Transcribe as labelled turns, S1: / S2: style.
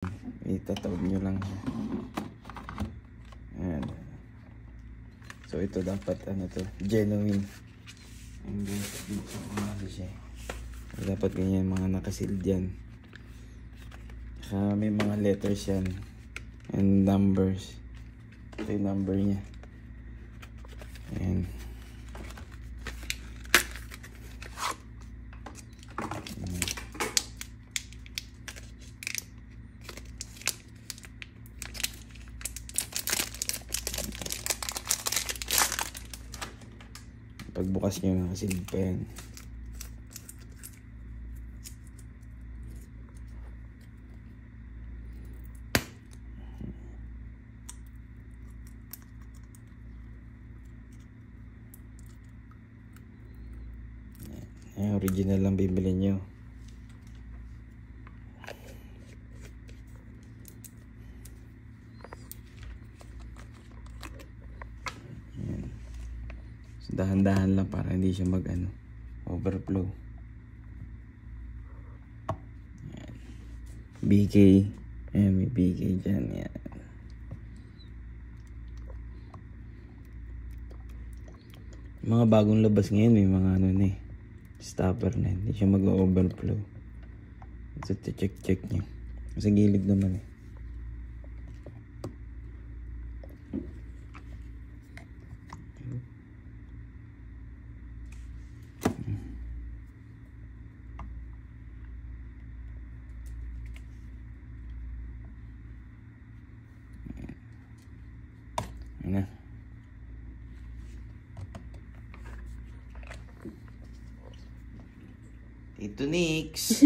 S1: Itatawag nyo lang siya. Ayan. So ito dapat ano to, genuine. And guys, dito kasi siya. Dapat ganyan mga nakasil dyan. May mga letters yan and numbers. Ito yung number niya. Ayan. Pagbukas nyo, nakasilid pa yan. Ayan, original lang bibili nyo. Dahan-dahan lang para hindi siya overflow. Ayan. BK. Ayan, may BK dyan. Ayan. Mga bagong labas ngayon, may mga stopper na. Hindi siya mag-overflow. So, check nyo. Sa gilid naman Ayan na. Tito Nix.